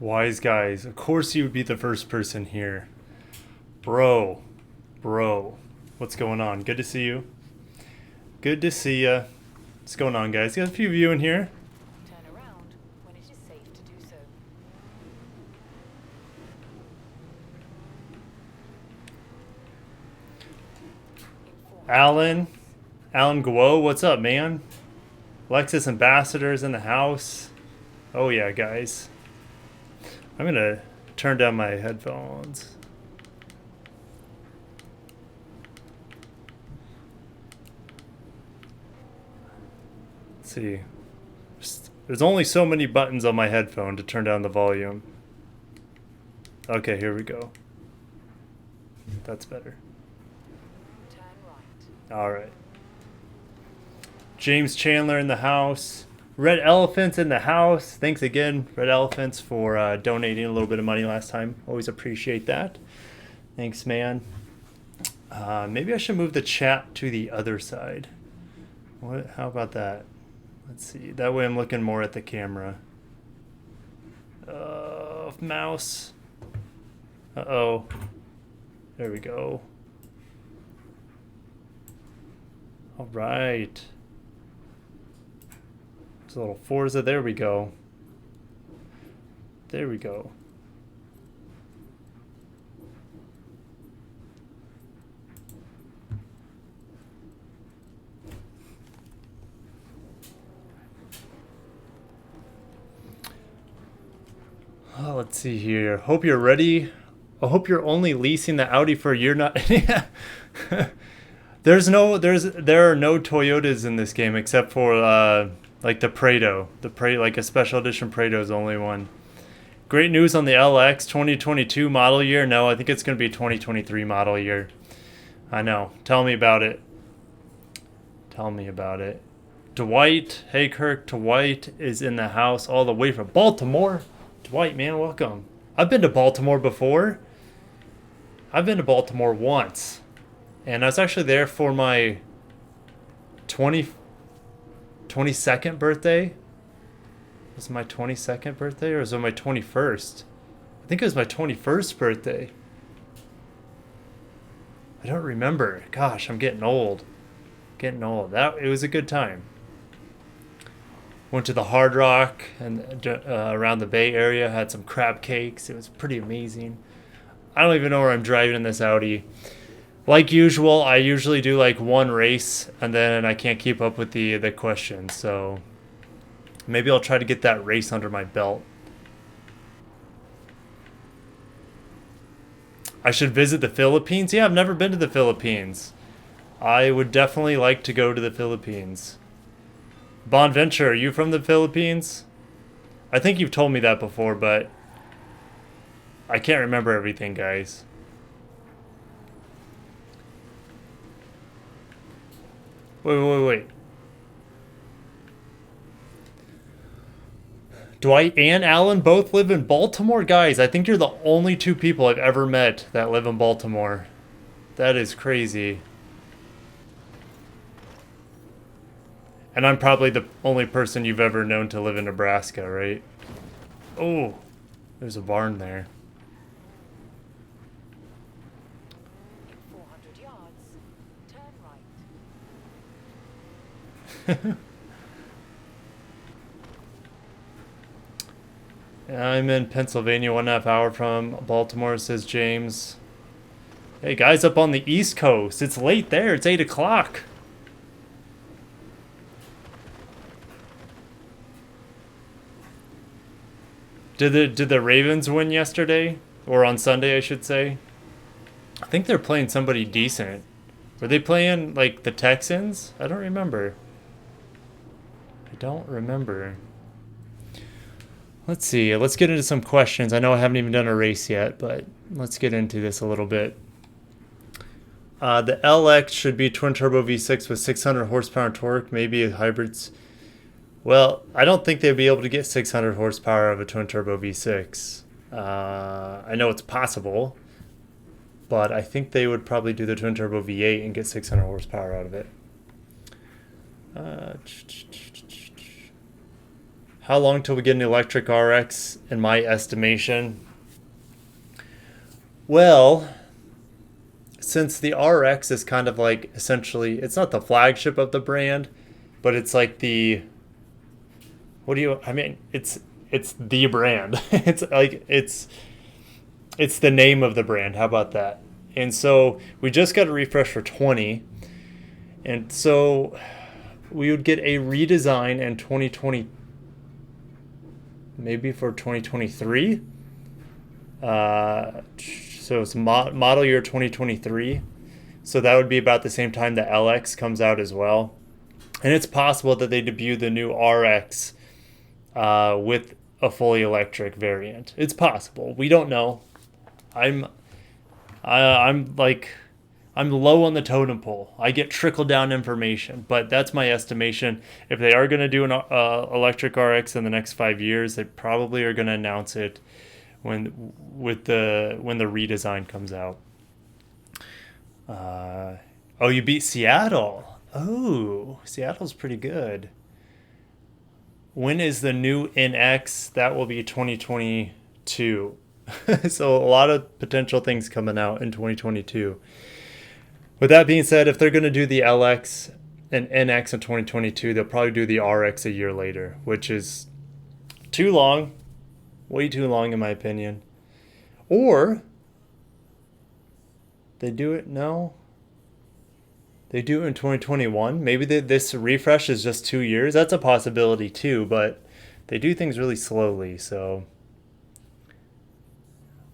Wise guys. Of course you would be the first person here. Bro. Bro. What's going on? Good to see you. Good to see ya. What's going on, guys? Got a few of you in here. Turn around when it is safe to do so. Alan. Alan Guo, what's up, man? Lexus Ambassadors in the house. Oh yeah, guys. I'm gonna turn down my headphones. Let's see. There's only so many buttons on my headphone to turn down the volume. Okay, here we go. That's better. Turn right. All right. James Chandler in the house. Red Elephants in the house. Thanks again, Red Elephants, for donating a little bit of money last time. Always appreciate that. Thanks, man. Maybe I should move the chat to the other side. What? How about that? Let's see. That way I'm looking more at the camera. Mouse. Uh-oh. There we go. All right. It's a little Forza. There we go. There we go. Oh, let's see here. Hope you're ready. I hope you're only leasing the Audi for a year. Not. There are no Toyotas in this game except for like the Prado. Like a special edition Prado is the only one. Great news on the LX 2022 model year. No, I think it's going to be 2023 model year. I know. Tell me about it. Tell me about it. Dwight, hey Kirk, Dwight is in the house all the way from Baltimore. Dwight, man, welcome. I've been to Baltimore before. I've been to Baltimore once. And I was actually there for my 22nd birthday. Was it my 22nd birthday or was it my 21st? I think it was my 21st birthday. I don't remember. Gosh, I'm getting old. Getting old. It was a good time. Went to the Hard Rock and around the Bay Area. Had some crab cakes. It was pretty amazing. I don't even know where I'm driving in this Audi. Like usual, I usually do like one race and then I can't keep up with the questions. So maybe I'll try to get that race under my belt. I should visit the Philippines. Yeah, I've never been to the Philippines. I would definitely like to go to the Philippines. Bonventure, are you from the Philippines? I think you've told me that before, but I can't remember everything, guys. Wait. Dwight and Alan both live in Baltimore? Guys, I think you're the only two people I've ever met that live in Baltimore. That is crazy. And I'm probably the only person you've ever known to live in Nebraska, right? Oh, there's a barn there. 400 yards. Turn right. I'm in Pennsylvania, 1.5 hour from Baltimore, says James. Hey, guys up on the East Coast. It's late there. It's 8 o'clock. Did the Ravens win yesterday? Or on Sunday, I should say? I think they're playing somebody decent. Were they playing, like, the Texans? I don't remember. Let's see. Let's get into some questions. I know I haven't even done a race yet, but let's get into this a little bit. The LX should be twin-turbo V6 with 600 horsepower torque, maybe hybrids. Well, I don't think they'd be able to get 600 horsepower of a twin-turbo V6. I know it's possible, but I think they would probably do the twin-turbo V8 and get 600 horsepower out of it. how long till we get an electric RX in my estimation? Well, since the RX is kind of like essentially, it's not the flagship of the brand, but it's like the, what do you, I mean, it's the brand. It's like it's the name of the brand. How about that? And so we just got a refresh for 20. And so we would get a redesign in 2020, maybe for 2023. So it's model year 2023. So that would be about the same time the LX comes out as well. And it's possible that they debut the new RX with a fully electric variant. It's possible. We don't know. I'm like, I'm low on the totem pole. I get trickle down information, but that's my estimation. If they are going to do an electric RX in the next 5 years, they probably are going to announce it when the redesign comes out. Oh, you beat Seattle. Oh, Seattle's pretty good. When is the new NX? That will be 2022. So a lot of potential things coming out in 2022. With that being said, if they're going to do the LX and NX in 2022, they'll probably do the RX a year later, which is too long. Way too long in my opinion. Or they do it, no. They do it in 2021. Maybe this refresh is just 2 years. That's a possibility too, but they do things really slowly, so.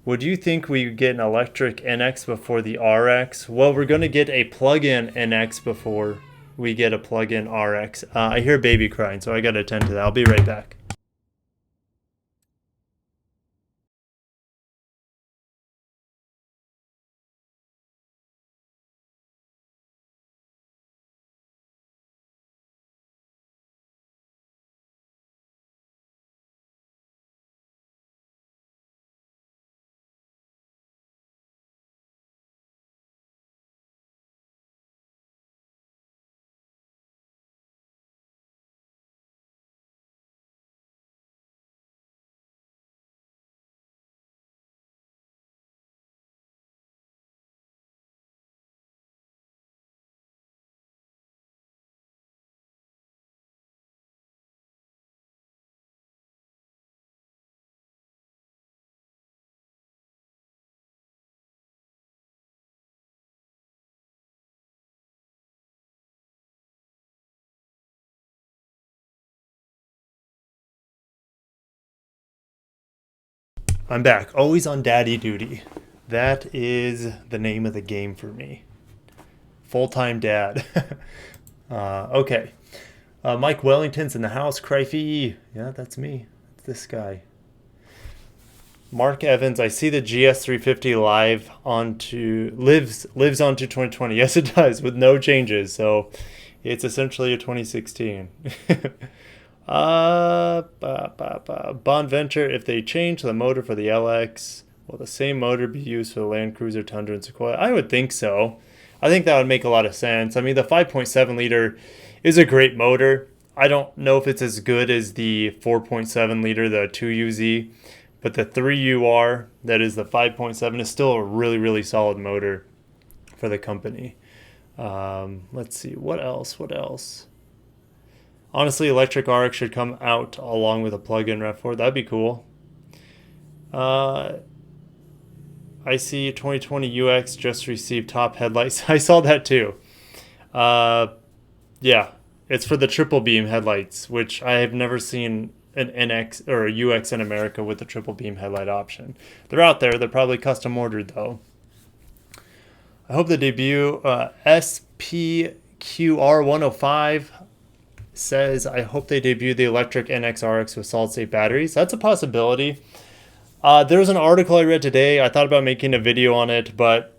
Would you think we would get an electric NX before the RX? Well, we're going to get a plug-in NX before we get a plug-in RX. I hear baby crying, so I got to attend to that. I'll be right back. I'm back. Always on daddy duty. That is the name of the game for me. Full-time dad. Okay. Mike Wellington's in the house. Crifey. Yeah, that's me. That's this guy. Mark Evans, I see the GS350 lives onto 2020. Yes, it does, with no changes. So it's essentially a 2016. Bond Venture, if they change the motor for the LX, will the same motor be used for the Land Cruiser, Tundra, and Sequoia? I would think so. I think that would make a lot of sense. I mean, the 5.7 liter is a great motor. I don't know if it's as good as the 4.7 liter, the 2UZ, but the 3UR, that is the 5.7, is still a really, really solid motor for the company. Let's see, what else? Honestly, electric RX should come out along with a plug-in RAV4. That'd be cool. I see 2020 UX just received top headlights. I saw that too. Yeah, it's for the triple beam headlights, which I have never seen an NX or a UX in America with the triple beam headlight option. They're out there. They're probably custom ordered though. I hope the debut SPQR105 says, I hope they debut the electric NX RX with solid state batteries. That's a possibility. There was an article I read today. I thought about making a video on it, but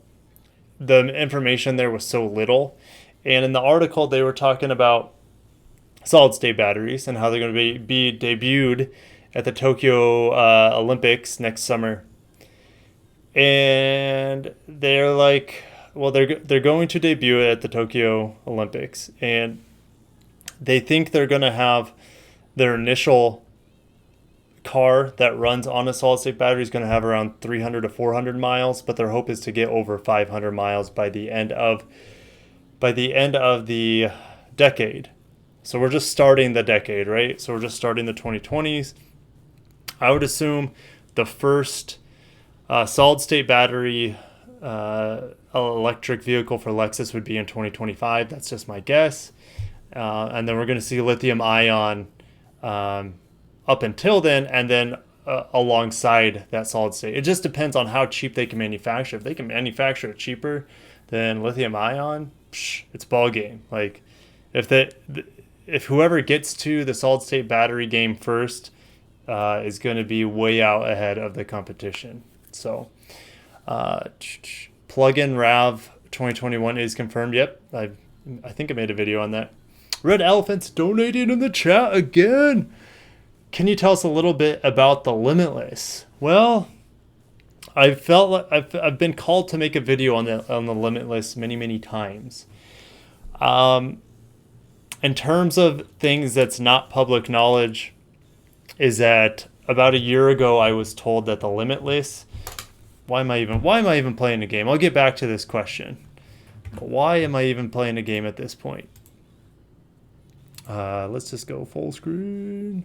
the information there was so little. And in the article, they were talking about solid state batteries and how they're going to be debuted at the Tokyo Olympics next summer. And they're like, well, they're going to debut it at the Tokyo Olympics, and they think they're going to have their initial car that runs on a solid state battery is going to have around 300 to 400 miles, but their hope is to get over 500 miles by the end of the decade. So we're just starting the decade, right? So we're just starting the 2020s. I would assume the first solid state battery electric vehicle for Lexus would be in 2025. That's just my guess. And then we're going to see lithium ion up until then, and then alongside that solid state. It just depends on how cheap they can manufacture. If they can manufacture it cheaper than lithium ion, it's ball game. Like if whoever gets to the solid state battery game first is going to be way out ahead of the competition. So plug-in RAV 2021 is confirmed. Yep, I think I made a video on that. Red Elephant's donating in the chat again. Can you tell us a little bit about the Limitless? Well, I felt like I've been called to make a video on the Limitless many times. In terms of things that's not public knowledge, is that about a year ago I was told that the Limitless. Why am I even playing a game? I'll get back to this question. But why am I even playing a game at this point? Let's just go full screen.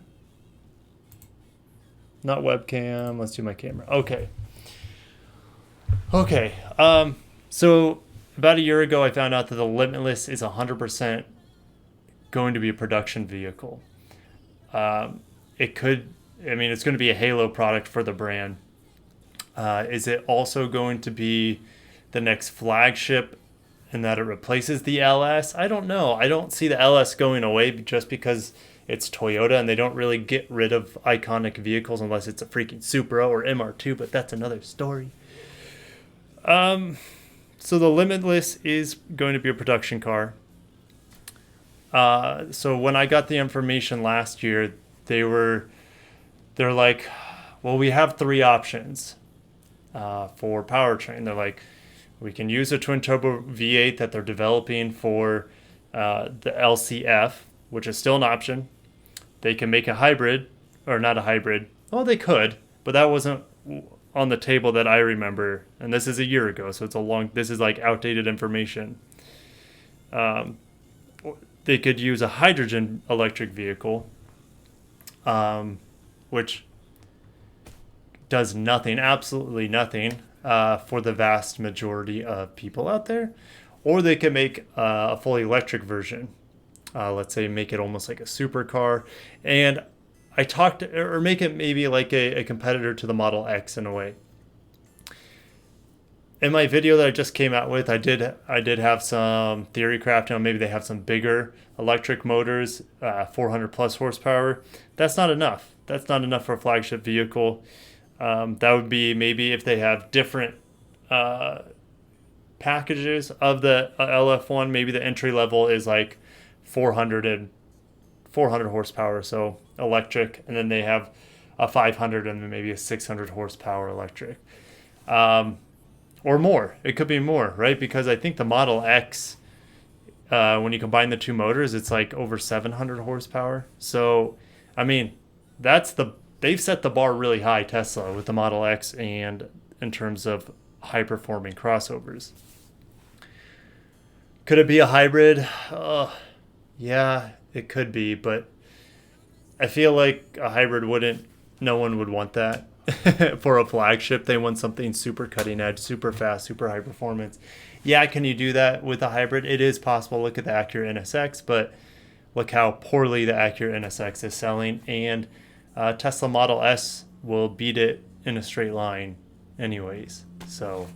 Not webcam. Let's do my camera. Okay. So about a year ago, I found out that the Limitless is 100% going to be a production vehicle. It's going to be a halo product for the brand. Is it also going to be the next flagship in that it replaces the LS? I don't know. I don't see the LS going away just because it's Toyota, and they don't really get rid of iconic vehicles unless it's a freaking Supra or MR2, but that's another story. So the Limitless is going to be a production car. So when I got the information last year, they're like, well, we have three options for powertrain. They're like, we can use a twin turbo V8 that they're developing for the LCF, which is still an option. They can make a hybrid, or not a hybrid. Well, they could, but that wasn't on the table that I remember. And this is a year ago, so this is like outdated information. They could use a hydrogen electric vehicle, which does nothing, absolutely nothing, for the vast majority of people out there. Or they could make a fully electric version. Let's say make it almost like a supercar. And or make it maybe like a competitor to the Model X in a way. In my video that I just came out with, I did have some theory crafting. Maybe they have some bigger electric motors, 400 plus horsepower. That's not enough. That's not enough for a flagship vehicle. That would be maybe if they have different packages of the LF1. Maybe the entry level is like 400 horsepower, so electric, and then they have a 500 and then maybe a 600 horsepower electric. Or more. It could be more, right? Because I think the Model X, when you combine the two motors, it's like over 700 horsepower. So, I mean, they've set the bar really high, Tesla, with the Model X and in terms of high-performing crossovers. Could it be a hybrid? Yeah, it could be, but I feel like a hybrid no one would want that. For a flagship, they want something super cutting edge, super fast, super high performance. Yeah, can you do that with a hybrid? It is possible. Look at the Acura NSX, but look how poorly the Acura NSX is selling, and Tesla Model S will beat it in a straight line anyways. So,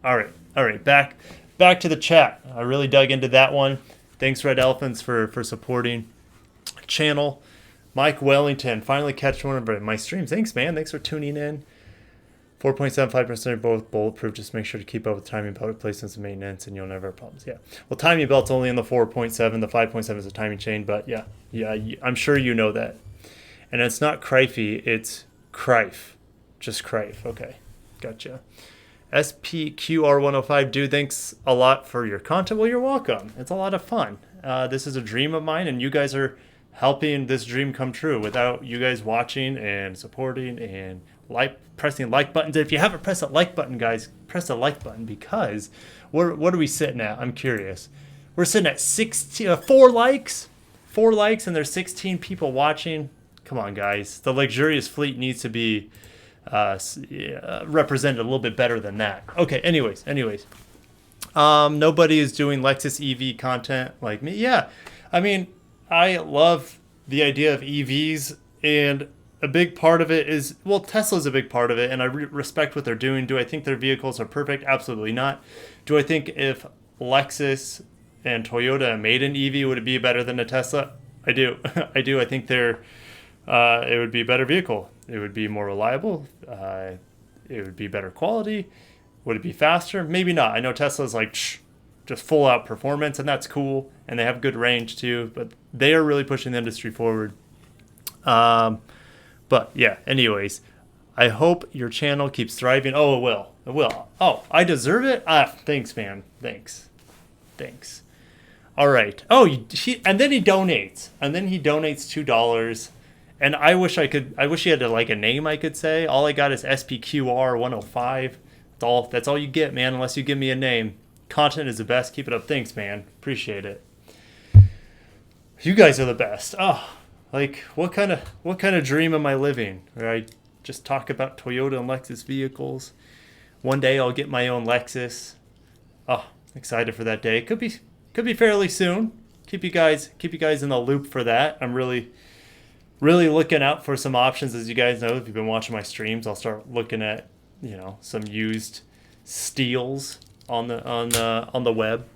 all right, back to the chat. I really dug into that one. Thanks, Red Elephants, for supporting channel. Mike Wellington, finally catch one of my streams. Thanks, man. Thanks for tuning in. 4.75% are both bulletproof. Just make sure to keep up with timing belt replacements and maintenance, and you'll never have problems. Yeah. Well, timing belt's only in the 4.7. The 5.7 is a timing chain, but yeah, I'm sure you know that. And it's not Crifey, it's Crife. Just Crife. Okay. Gotcha. SPQR105, dude, thanks a lot for your content. Well, you're welcome. It's a lot of fun. This is a dream of mine, and you guys are helping this dream come true. Without you guys watching and supporting and pressing like buttons. If you haven't pressed that like button, guys, press the like button, because what are we sitting at? I'm curious. We're sitting at 4 likes, and there's 16 people watching. Come on, guys. The luxurious fleet needs to be represented a little bit better than that. Okay. Anyways. Nobody is doing Lexus EV content like me. Yeah. I mean, I love the idea of EVs, and a big part of it is, well, Tesla's a big part of it, and I respect what they're doing. Do I think their vehicles are perfect? Absolutely not. Do I think if Lexus and Toyota made an EV, would it be better than a Tesla? I do. I do. I think it would be a better vehicle. It would be more reliable. It would be better quality. Would it be faster? Maybe not. I know Tesla's like just full out performance, and that's cool, and they have good range too, but they are really pushing the industry forward. But yeah, anyways, I hope your channel keeps thriving. Oh, it will. It will. Oh, I deserve it? Thanks, man. Thanks. All right. Oh, and then he donates. $2. And I wish he had like a name I could say. All I got is SPQR 105. That's all you get, man, unless you give me a name. Content is the best. Keep it up. Thanks, man. Appreciate it. You guys are the best. Oh, like what kind of dream am I living? Where I just talk about Toyota and Lexus vehicles. One day I'll get my own Lexus. Oh, excited for that day. Could be fairly soon. Keep you guys in the loop for that. I'm really looking out for some options. As you guys know, if you've been watching my streams, I'll start looking at, some used steals on the web.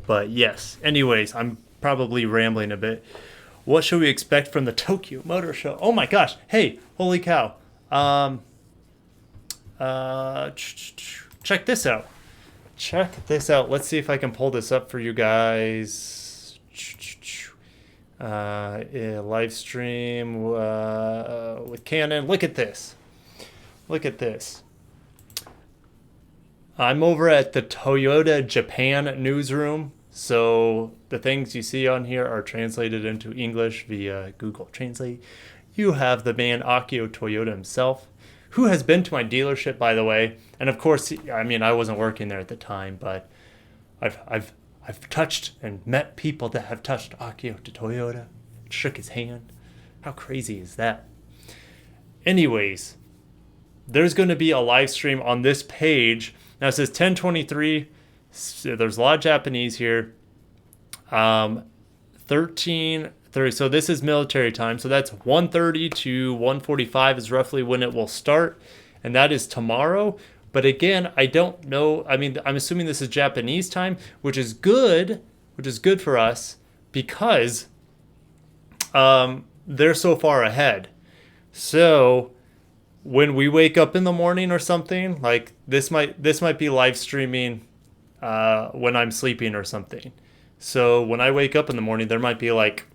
But yes, anyways, I'm probably rambling a bit. What should we expect from the Tokyo Motor Show? Oh my gosh! Hey, holy cow! Check this out. Let's see if I can pull this up for you guys. Live stream with Canon. Look at this. I'm over at the Toyota Japan newsroom, so the things you see on here are translated into English via Google Translate. You have the man Akio Toyoda himself, who has been to my dealership, by the way. And of course, I wasn't working there at the time, but I've touched and met people that have touched Akio Toyoda, shook his hand. How crazy is that? Anyways, there's going to be a live stream on this page. Now it says 10:23. There's a lot of Japanese here. 13:30. So this is military time. So that's 1:30 to 1:45 is roughly when it will start, and that is tomorrow. But again, I don't know. I'm assuming this is Japanese time, which is good for us, because they're so far ahead. So when we wake up in the morning or something, like this might be live streaming when I'm sleeping or something. So when I wake up in the morning, there might be like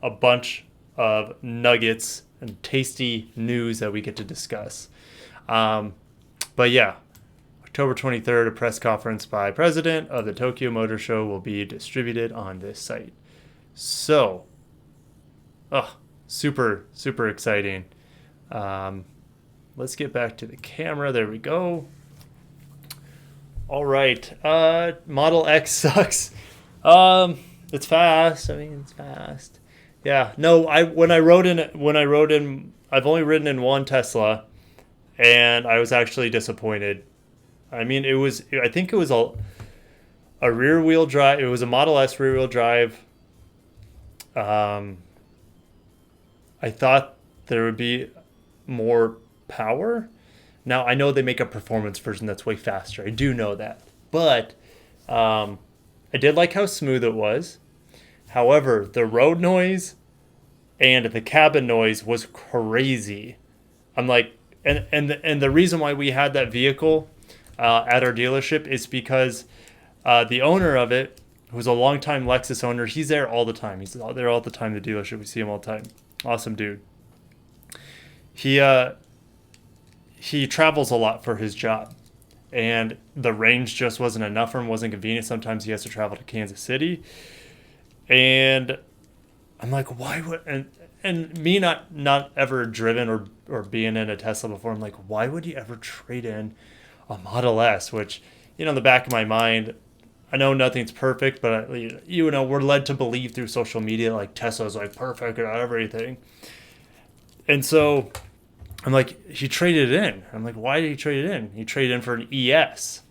a bunch of nuggets and tasty news that we get to discuss. But yeah, October 23rd, a press conference by President of the Tokyo Motor Show will be distributed on this site. So, super, super exciting. Let's get back to the camera. There we go. All right. Model X sucks. It's fast. It's fast. Yeah. No, I've only ridden in one Tesla, and I was actually disappointed. I think it was a rear wheel drive. It was a Model S rear wheel drive. I thought there would be more power. Now, I know they make a performance version that's way faster. I do know that. But I did like how smooth it was. However, the road noise and the cabin noise was crazy. I'm like, and the reason why we had that vehicle at our dealership is because the owner of it, who's a longtime Lexus owner, he's there all the time. He's there all the time, the dealership. We see him all the time. Awesome dude. He travels a lot for his job, and the range just wasn't enough for him, wasn't convenient. Sometimes he has to travel to Kansas City, and I'm like, why would and me not ever driven or being in a Tesla before, I'm like, why would you ever trade in a Model S? Which, in the back of my mind, I know nothing's perfect, but we're led to believe through social media like Tesla's like perfect and everything. And so I'm like, he traded it in. I'm like, why did he trade it in? He traded in for an ES.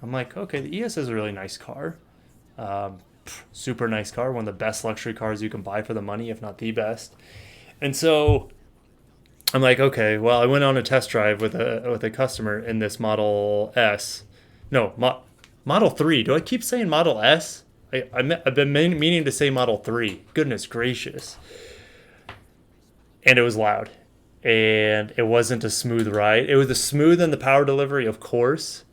I'm like, okay, the ES is a really nice car. Um, Super nice car, one of the best luxury cars you can buy for the money, if not the best. And so I'm like, okay, well, I went on a test drive with a customer in this Model S. No, Model 3. Do I keep saying Model S? I've been meaning to say Model 3. Goodness gracious. And it was loud. And it wasn't a smooth ride. It was a smooth in the power delivery, of course.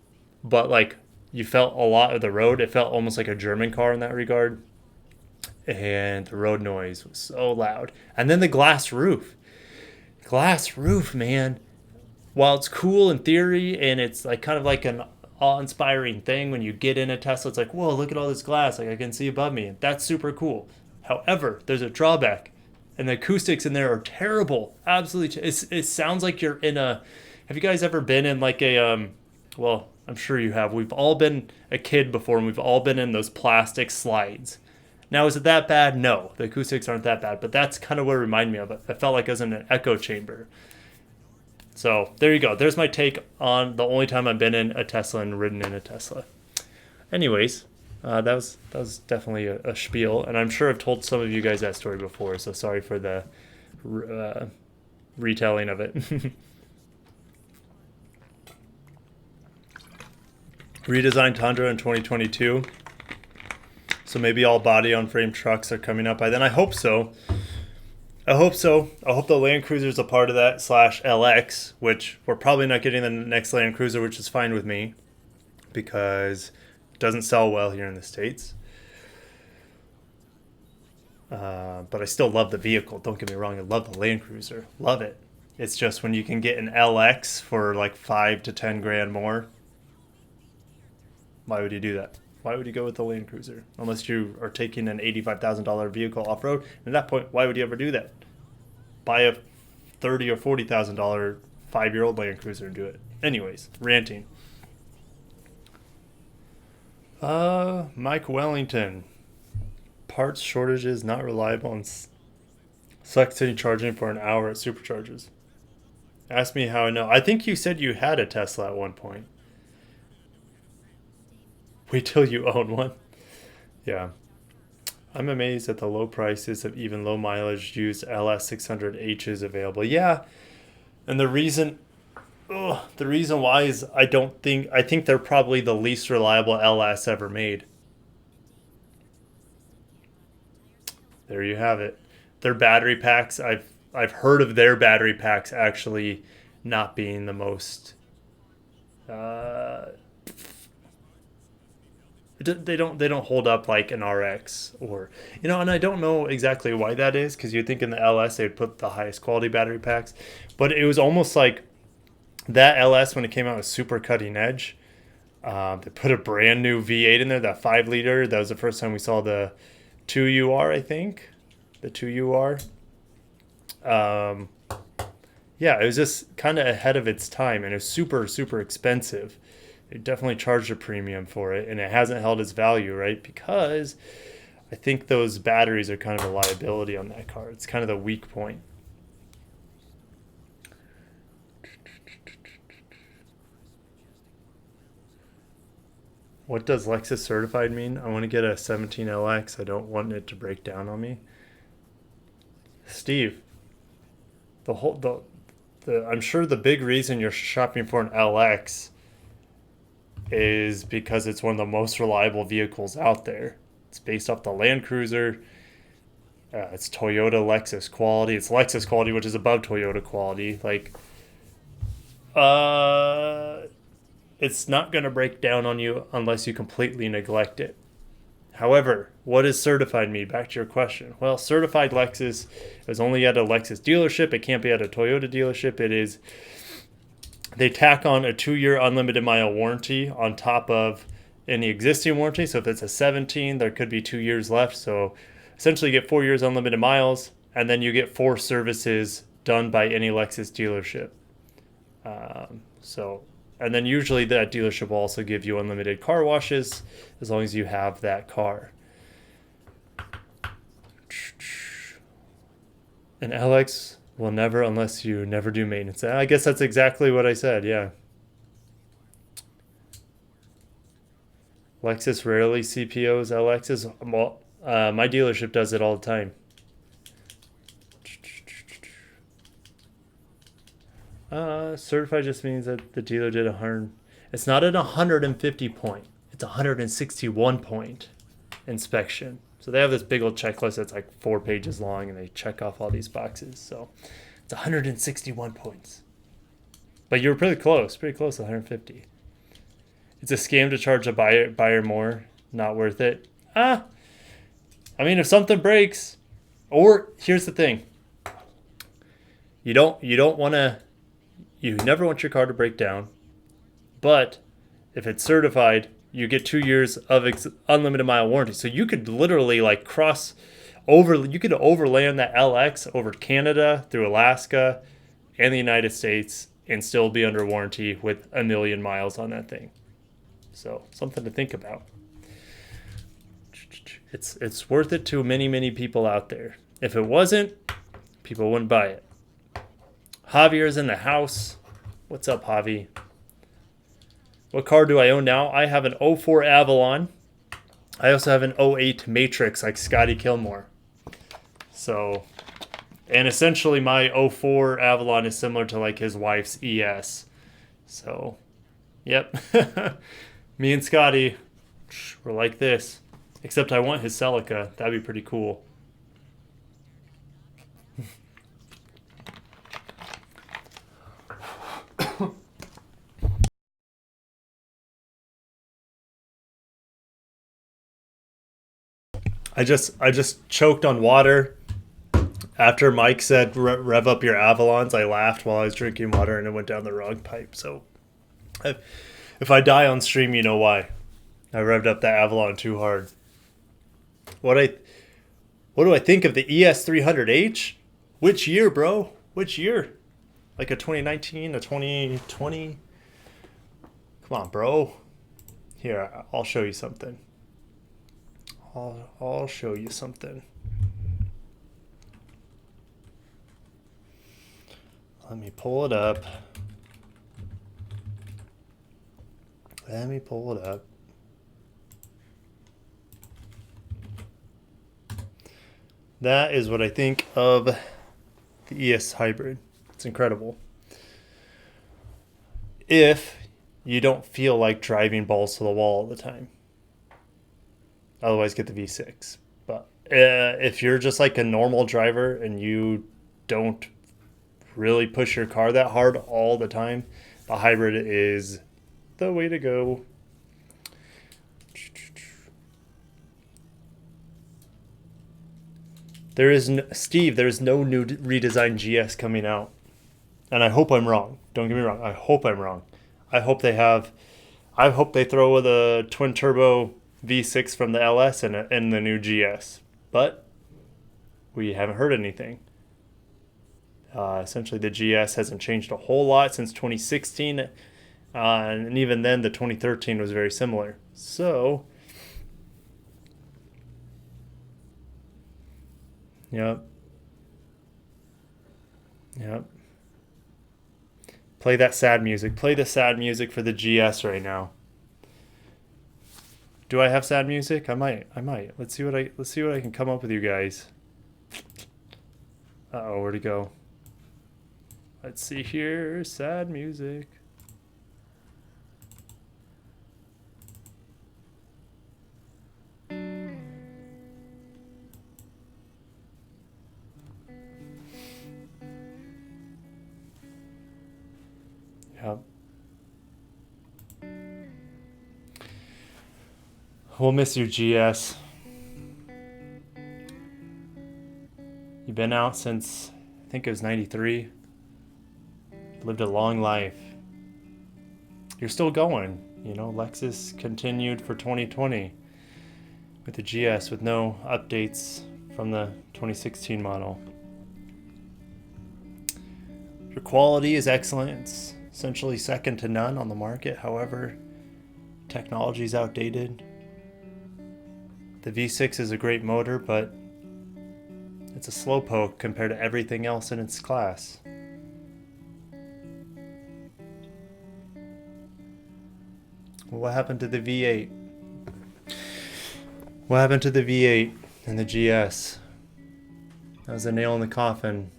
But, like, you felt a lot of the road. It felt almost like a German car in that regard. And the road noise was so loud. And then the glass roof. Glass roof, man. While it's cool in theory and it's like kind of like an awe-inspiring thing when you get in a Tesla, it's like, whoa, look at all this glass, like I can see above me. That's super cool. However, there's a drawback, and the acoustics in there are terrible. Absolutely, it sounds like you're in a. Have you guys ever been in like a Well, I'm sure you have. We've all been a kid before, and we've all been in those plastic slides. Now, is it that bad? No, the acoustics aren't that bad, but that's kind of what it reminded me of. I felt like I was in an echo chamber. So there you go. There's my take on the only time I've been in a Tesla and ridden in a Tesla. Anyways, that was definitely a spiel, and I'm sure I've told some of you guys that story before. So sorry for the retelling of it. Redesigned Tundra in 2022. So maybe all body-on-frame trucks are coming up by then. I hope so. I hope the Land Cruiser is a part of that / LX, which we're probably not getting the next Land Cruiser, which is fine with me because it doesn't sell well here in the States. But I still love the vehicle. Don't get me wrong. I love the Land Cruiser. Love it. It's just when you can get an LX for like 5 to 10 grand more, why would you do that? Why would you go with the Land Cruiser? Unless you are taking an $85,000 vehicle off-road. At that point, why would you ever do that? Buy a $30,000 or $40,000 5-year-old Land Cruiser and do it. Anyways, ranting. Mike Wellington. Parts shortages, not reliable, and suck city charging for an hour at superchargers. Ask me how I know. I think you said you had a Tesla at one point. Wait till you own one. Yeah. I'm amazed at the low prices of even low mileage used LS600Hs available. Yeah. And the reason why is I think they're probably the least reliable LS ever made. There you have it. Their battery packs, I've heard of their battery packs actually not being the most they don't hold up like an RX or and I don't know exactly why that is, because you'd think in the LS they'd put the highest quality battery packs, but it was almost like that LS when it came out was super cutting edge. They put a brand new V8 in there, that 5-liter. That was the first time we saw the 2UR, I think, the 2UR. Yeah, it was just kind of ahead of its time, and it was super, super expensive. It definitely charged a premium for it, and it hasn't held its value, right? Because I think those batteries are kind of a liability on that car. It's kind of the weak point. What does Lexus certified mean? I want to get a 17LX. I don't want it to break down on me. Steve, I'm sure the big reason you're shopping for an LX is because it's one of the most reliable vehicles out there. It's based off the Land Cruiser. It's Toyota Lexus quality. It's Lexus quality, which is above Toyota quality. Like, it's not going to break down on you unless you completely neglect it. However, what does certified mean? Back to your question. Well, certified Lexus is only at a Lexus dealership. It can't be at a Toyota dealership. They tack on a 2-year unlimited mile warranty on top of any existing warranty. So if it's a 17, there could be 2 years left. So essentially get 4 years unlimited miles, and then you get 4 services done by any Lexus dealership. And then usually that dealership will also give you unlimited car washes as long as you have that car. An LX will never unless you never do maintenance. I guess that's exactly what I said, yeah. Lexus rarely CPOs LXs. Well, my dealership does it all the time. Certified just means that the dealer did 100. It's not an 150 point. It's a 161 point inspection. So they have this big old checklist that's like 4 pages long, and they check off all these boxes. So it's 161 points. But you were pretty close to 150. It's a scam to charge a buyer more. Not worth it. I mean, if something breaks, or here's the thing. You never want your car to break down, but if it's certified, you get 2 years of unlimited mile warranty. So you could literally like you could overland that LX over Canada, through Alaska, and the United States, and still be under warranty with 1 million miles on that thing. So something to think about. It's worth it to many people out there. If it wasn't, people wouldn't buy it. Javier's in the house. What's up, Javi? What car do I own now? I have an 04 Avalon. I also have an 08 Matrix, like Scotty Kilmore. So, and essentially my 04 Avalon is similar to like his wife's ES. So, yep. Me and Scotty, we're like this. Except I want his Celica. That'd be pretty cool. I just choked on water. After Mike said rev up your Avalons, I laughed while I was drinking water and it went down the wrong pipe. So if I die on stream, you know why. I revved up that Avalon too hard. What do I think of the ES300H? Which year, bro? Which year? Like a 2019, a 2020? Come on, bro. Here, I'll show you something. I'll show you something. Let me pull it up. That is what I think of the ES Hybrid. It's incredible. If you don't feel like driving balls to the wall all the time. Otherwise, get the V6. But if you're just like a normal driver and you don't really push your car that hard all the time, the hybrid is the way to go. There's no new redesigned GS coming out. And I hope I'm wrong. Don't get me wrong. I hope I'm wrong. I hope they throw with a twin turbo V6 from the LS and the new GS. But we haven't heard anything. Essentially, the GS hasn't changed a whole lot since 2016. And even then, the 2013 was very similar. So, yep. Play that sad music. Play the sad music for the GS right now. Do I have sad music? I might. Let's see what I can come up with, you guys. Uh-oh, where'd it go? Let's see here. Sad music. Yep. We'll miss you, GS. You've been out since, I think it was 93. Lived a long life. You're still going. You know, Lexus continued for 2020 with the GS with no updates from the 2016 model. Your quality is excellent. It's essentially second to none on the market. However, technology is outdated. The V6 is a great motor, but it's a slowpoke compared to everything else in its class. What happened to the V8? What happened to the V8 and the GS? That was a nail in the coffin.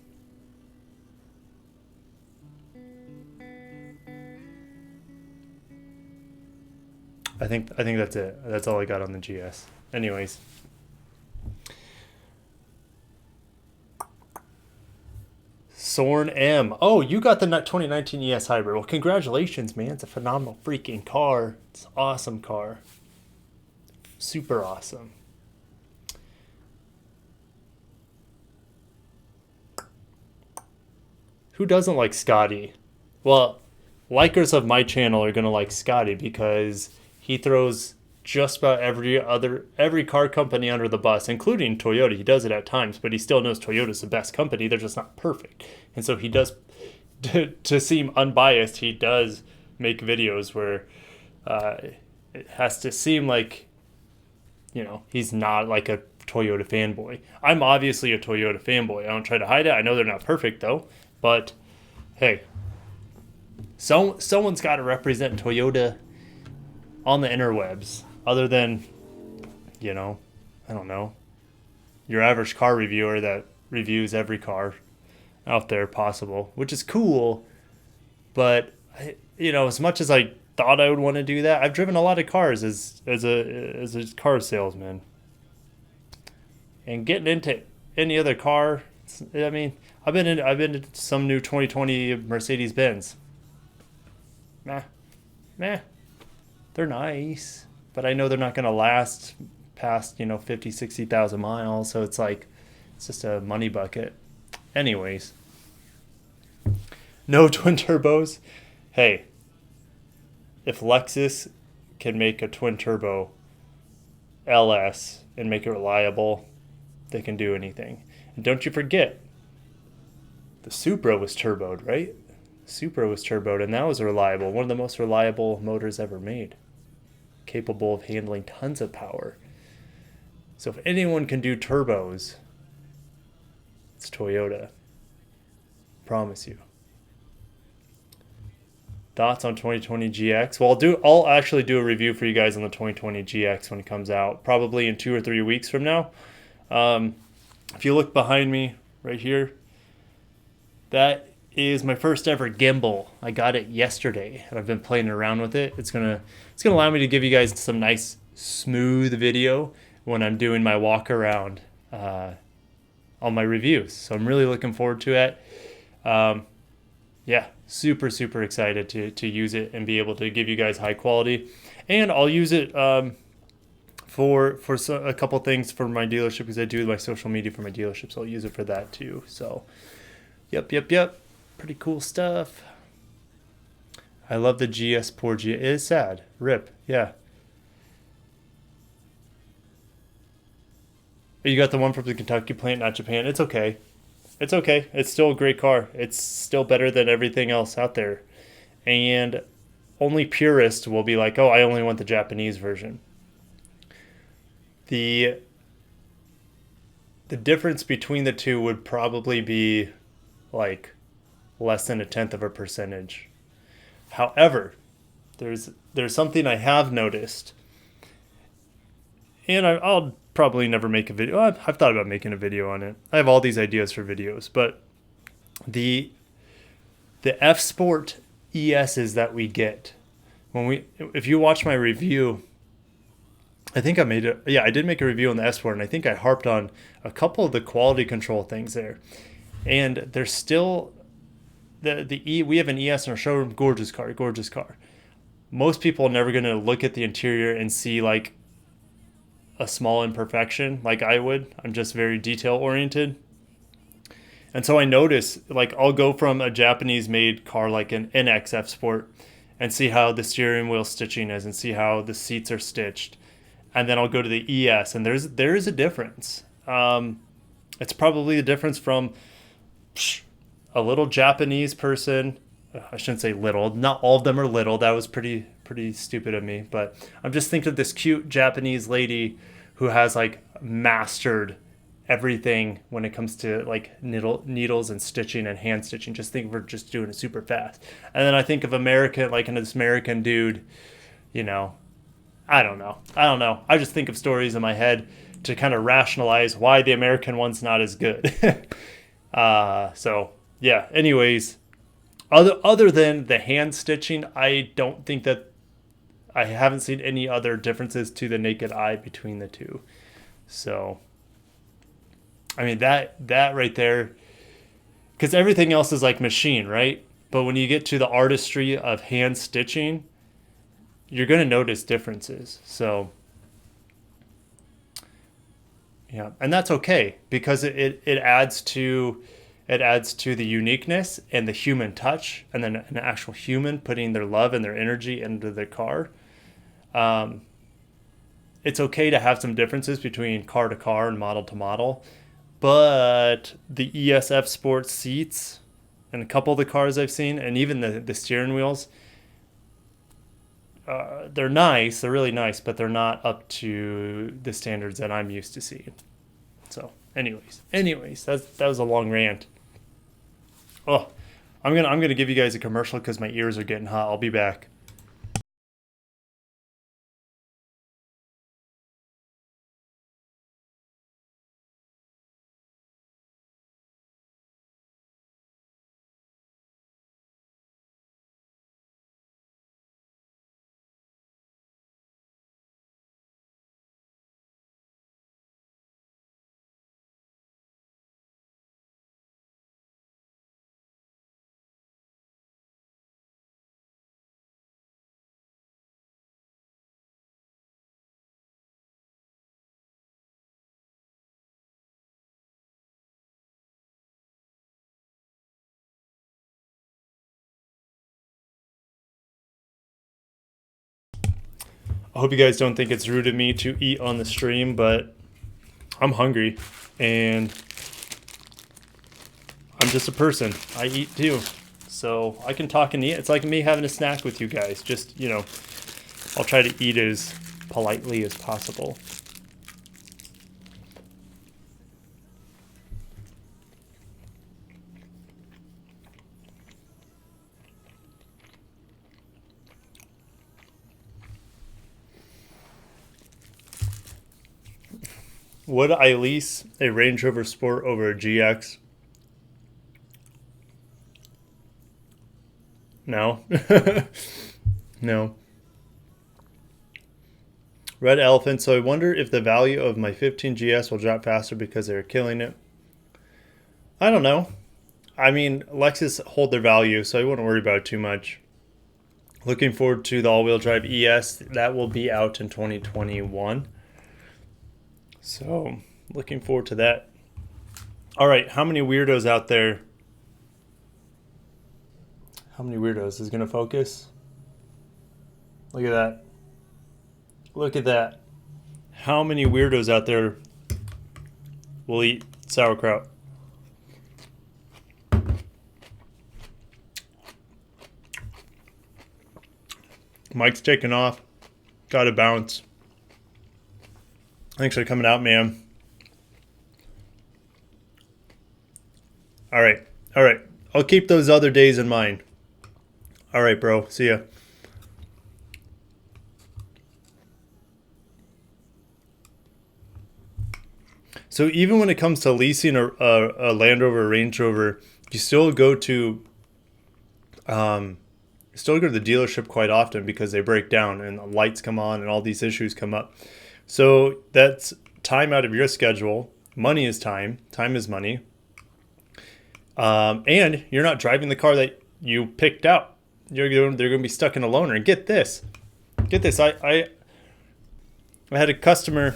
I think that's it. That's all I got on the GS. Anyways. Sorn M. Oh, you got the 2019 ES Hybrid. Well, congratulations, man. It's a phenomenal freaking car. It's an awesome car. Super awesome. Who doesn't like Scotty? Well, likers of my channel are going to like Scotty because he throws just about every car company under the bus, including Toyota. He does it at times, but he still knows Toyota's the best company. They're just not perfect. And so he does, to seem unbiased, he does make videos where it has to seem like, you know, he's not like a Toyota fanboy. I'm obviously a Toyota fanboy. I don't try to hide it. I know they're not perfect though, but hey, someone's got to represent Toyota on the interwebs, other than, you know, I don't know, your average car reviewer that reviews every car out there possible, which is cool. But you know, as much as I thought I would want to do that, I've driven a lot of cars as a car salesman, and getting into any other car. I mean, I've been in some new 2020 Mercedes Benz. Meh. They're nice, but I know they're not going to last past, 50, 60,000 miles. So it's like, it's just a money bucket. Anyways, no twin turbos. Hey, if Lexus can make a twin turbo LS and make it reliable, they can do anything. And don't you forget, the Supra was turboed, right? Supra was turboed, and that was reliable. One of the most reliable motors ever made. Capable of handling tons of power. So if anyone can do turbos, it's Toyota. Promise you. Thoughts on 2020 GX? Well, I'll actually do a review for you guys on the 2020 GX when it comes out, probably in 2 or 3 weeks from now. If you look behind me right here, that is my first ever gimbal. I got it yesterday, and I've been playing around with it. It's gonna allow me to give you guys some nice smooth video when I'm doing my walk around on my reviews. So I'm really looking forward to it. Yeah, super excited to use it and be able to give you guys high quality. And I'll use it for a couple things for my dealership, because I do my social media for my dealership, so I'll use it for that too. So yep. Pretty cool stuff. I love the GS. Poor GS. It is sad. RIP. Yeah. You got the one from the Kentucky plant, not Japan. It's okay. It's okay. It's still a great car. It's still better than everything else out there. And only purists will be like, oh, I only want the Japanese version. The difference between the two would probably be like less than 1/10%. However, there's something I have noticed, and I'll probably never make a video. I've thought about making a video on it. I have all these ideas for videos, but the F Sport ESs that we get if you watch my review, I think I did make a review on the F Sport, and I think I harped on a couple of the quality control things there, and there's still. We have an ES in our showroom. Gorgeous car. Most people are never going to look at the interior and see like a small imperfection like I would. I'm just very detail oriented. And so I notice, like, I'll go from a Japanese made car like an NX F Sport and see how the steering wheel stitching is and see how the seats are stitched. And then I'll go to the ES, and there is a difference. It's probably the difference from a little Japanese person. I shouldn't say little. Not all of them are little. That was pretty stupid of me. But I'm just thinking of this cute Japanese lady who has like mastered everything when it comes to like needles and stitching and hand stitching. Just think of her just doing it super fast. And then I think of American, like this American dude, you know, I don't know. I just think of stories in my head to kind of rationalize why the American one's not as good. So yeah. Anyways, other than the hand stitching, I don't think that I haven't seen any other differences to the naked eye between the two. So, I mean that right there, because everything else is like machine, right? But when you get to the artistry of hand stitching, you're gonna notice differences. So yeah, and that's okay because it adds to the uniqueness and the human touch, and then an actual human putting their love and their energy into their car. Um, it's okay to have some differences between car to car and model to model, but the ESF Sports seats and a couple of the cars I've seen, and even the steering wheels, they're nice. They're really nice, but they're not up to the standards that I'm used to seeing. So, anyways, that was a long rant. Oh, I'm gonna give you guys a commercial because my ears are getting hot. I'll be back. I hope you guys don't think it's rude of me to eat on the stream, but I'm hungry and I'm just a person. I eat too. So I can talk and eat. It's like me having a snack with you guys. Just, I'll try to eat as politely as possible. Would I lease a Range Rover Sport over a GX? No. No. Red Elephant. So I wonder if the value of my 15 GS will drop faster because they're killing it. I don't know. I mean, Lexus hold their value, so I wouldn't worry about it too much. Looking forward to the all-wheel drive ES. That will be out in 2021. So, looking forward to that. All right, how many weirdos out there? How many weirdos is going to focus? Look at that. Look at that. How many weirdos out there will eat sauerkraut? Mike's taking off. Got to bounce. Thanks for coming out, man. All right. I'll keep those other days in mind. All right, bro. See ya. So even when it comes to leasing a Land Rover, Range Rover, you still go to the dealership quite often because they break down and the lights come on and all these issues come up. So that's time out of your schedule. Money is time. Time is money. And you're not driving the car that you picked out. They're going to be stuck in a loaner. And get this. I had a customer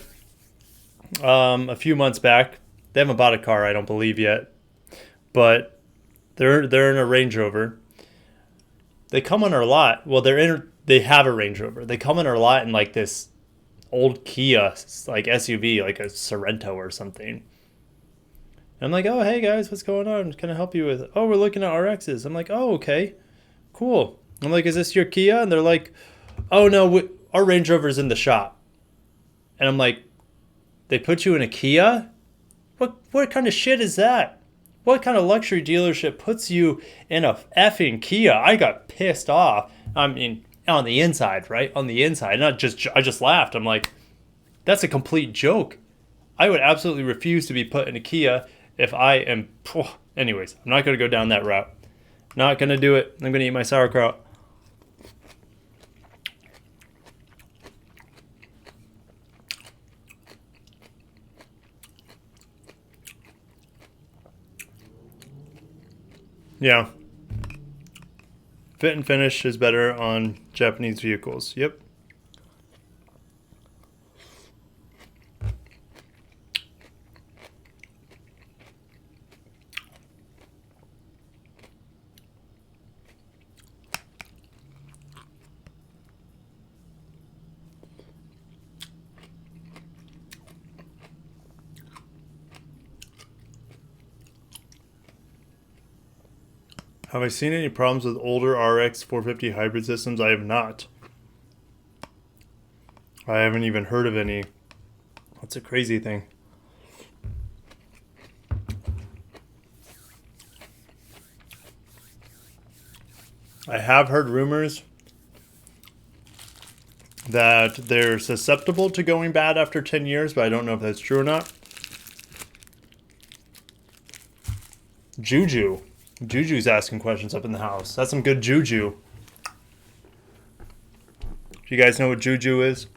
a few months back. They haven't bought a car, I don't believe yet. But they're in a Range Rover. They come on our lot. Well, they have a Range Rover. They come on our lot in like this old Kia like SUV, like a Sorento or something. I'm like, oh, hey guys, what's going on? Can I help you with? Oh, we're looking at RXs. I'm like, oh, okay, cool. I'm like, is this your Kia? And they're like, oh no, our Range Rover's in the shop. And I'm like, they put you in a Kia? What kind of shit is that? What kind of luxury dealership puts you in a effing Kia? I got pissed off. I mean, on the inside, right? On the inside. Not just I just laughed. I'm like, that's a complete joke. I would absolutely refuse to be put in a Kia if I am. Anyways, I'm not going to go down that route. Not going to do it. I'm going to eat my sauerkraut. Yeah. Fit and finish is better on Japanese vehicles. Yep. Have I seen any problems with older RX 450 hybrid systems? I have not. I haven't even heard of any. That's a crazy thing. I have heard rumors that they're susceptible to going bad after 10 years, but I don't know if that's true or not. Juju. Juju's asking questions up in the house. That's some good juju. Do you guys know what juju is?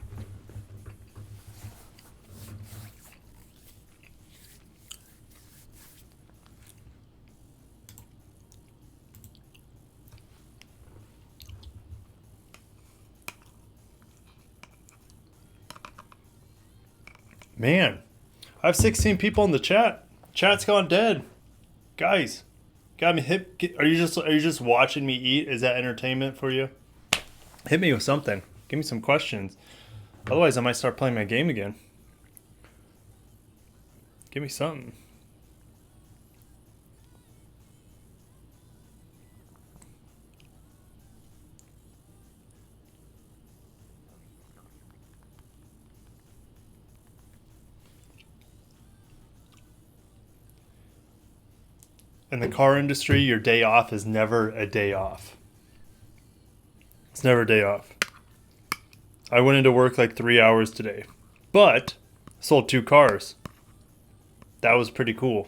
Man, I have 16 people in the chat. Chat's gone dead. Guys, got me hit. Are you just watching me eat? Is that entertainment for you? Hit me with something. Give me some questions. Otherwise, I might start playing my game again. Give me something. In the car industry, your day off is never a day off. It's never a day off. I went into work like 3 hours today, but sold 2 cars. That was pretty cool.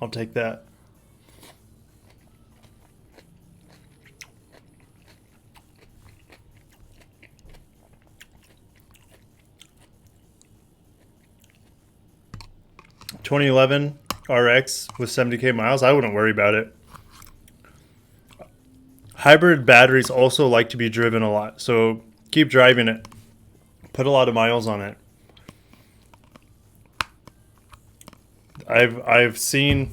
I'll take that. (2011) RX with 70k miles. I wouldn't worry about it. Hybrid batteries also like to be driven a lot, so keep driving it. Put a lot of miles on it. I've seen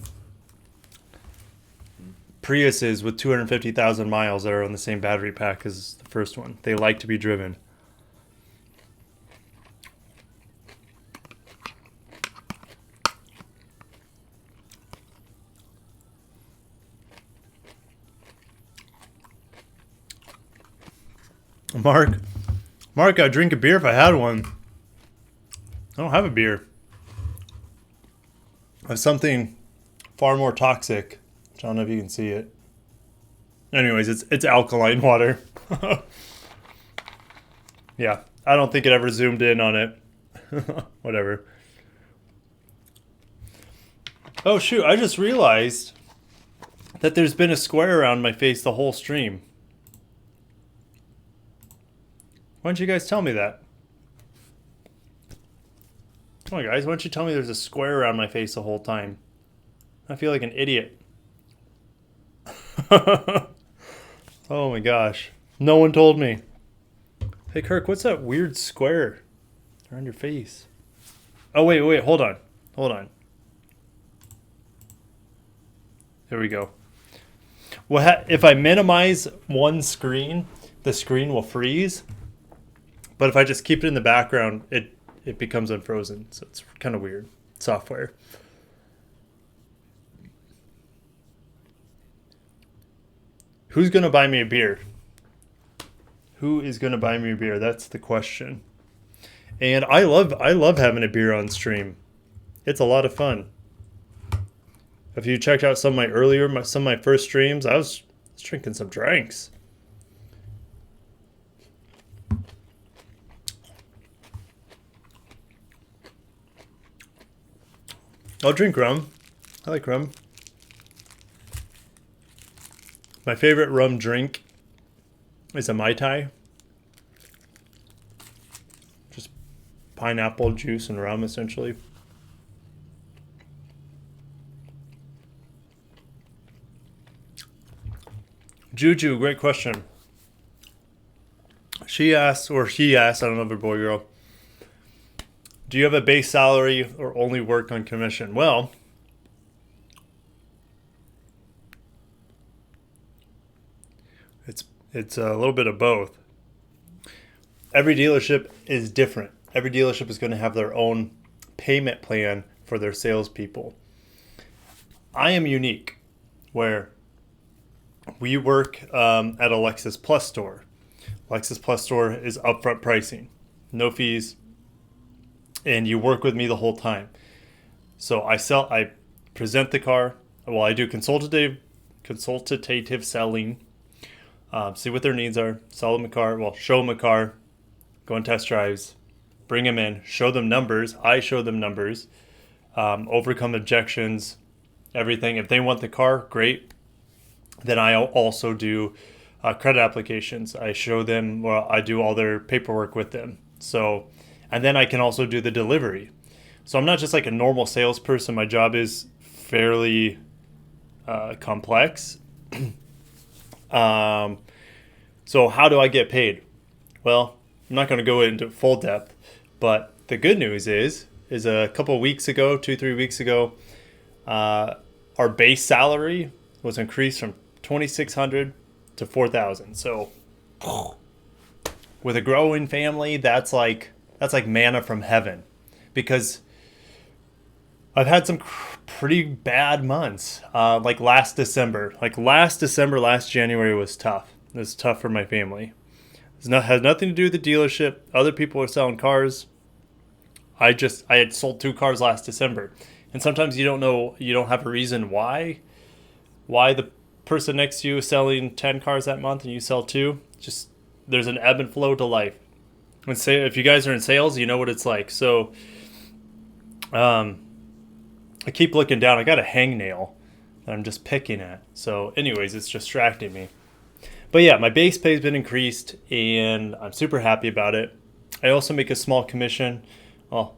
Priuses with 250,000 miles that are on the same battery pack as the first one. They like to be driven. Mark, I'd drink a beer if I had one. I don't have a beer. I have something far more toxic. I don't know if you can see it. Anyways, it's alkaline water. Yeah, I don't think it ever zoomed in on it. Whatever. Oh shoot, I just realized that there's been a square around my face the whole stream. Why don't you guys tell me that? Come on, guys. Why don't you tell me there's a square around my face the whole time? I feel like an idiot. Oh my gosh. No one told me. Hey, Kirk, what's that weird square around your face? Oh, wait. Hold on. There we go. Well, if I minimize one screen, the screen will freeze. But if I just keep it in the background, it becomes unfrozen. So it's kind of weird. Software. Who's gonna buy me a beer? Who is gonna buy me a beer? That's the question. And I love having a beer on stream. It's a lot of fun. If you checked out some of my first streams, I was drinking some drinks. I'll drink rum. I like rum. My favorite rum drink is a Mai Tai. Just pineapple juice and rum, essentially. Juju, great question. She asked, or he asked, I don't know if it's a boy or girl, do you have a base salary or only work on commission? Well, it's a little bit of both. Every dealership is different. Every dealership is going to have their own payment plan for their salespeople. I am unique, where we work at a Lexus Plus store. Lexus Plus store is upfront pricing, no fees, and you work with me the whole time. So I present the car. Well, I do consultative selling. See what their needs are, sell them a car, well, show them a car, go on test drives, bring them in, show them numbers. I show them numbers, overcome objections, everything. If they want the car, great. Then I also do credit applications. I show them, well, I do all their paperwork with them. So, and then I can also do the delivery. So I'm not just like a normal salesperson. My job is fairly complex. So how do I get paid? Well, I'm not going to go into full depth, but the good news is a couple of weeks ago, 2-3 weeks ago, our base salary was increased from $2,600 to $4,000. So with a growing family, that's like manna from heaven, because I've had some pretty bad months. Like last January was tough. It was tough for my family. It has nothing to do with the dealership. Other people are selling cars. I had sold 2 cars last December. And sometimes you don't have a reason why the person next to you is selling 10 cars that month and you sell 2. Just, there's an ebb and flow to life. And say, if you guys are in sales, you know what it's like. So, I keep looking down. I got a hangnail that I'm just picking at. So anyways, it's distracting me. But yeah, my base pay has been increased and I'm super happy about it. I also make a small commission. Well,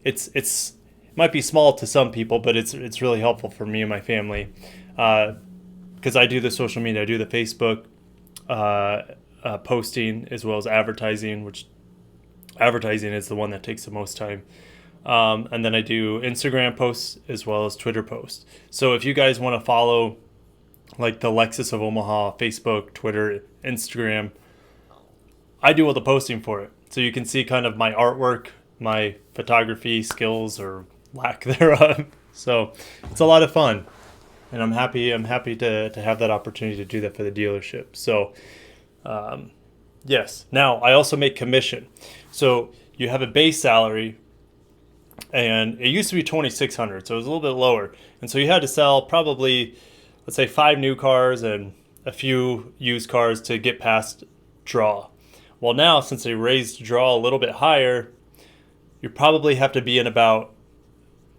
it might be small to some people, but it's really helpful for me and my family. Because I do the social media. I do the Facebook posting as well as advertising, which advertising is the one that takes the most time. And then I do Instagram posts as well as Twitter posts. So if you guys want to follow like the Lexus of Omaha, Facebook, Twitter, Instagram, I do all the posting for it. So you can see kind of my artwork, my photography skills or lack thereof. So it's a lot of fun. And I'm happy to have that opportunity to do that for the dealership. So yes. Now I also make commission. So you have a base salary, and it used to be $2,600, so it was a little bit lower. And so you had to sell probably, let's say, 5 new cars and a few used cars to get past draw. Well, now since they raised draw a little bit higher, you probably have to be in about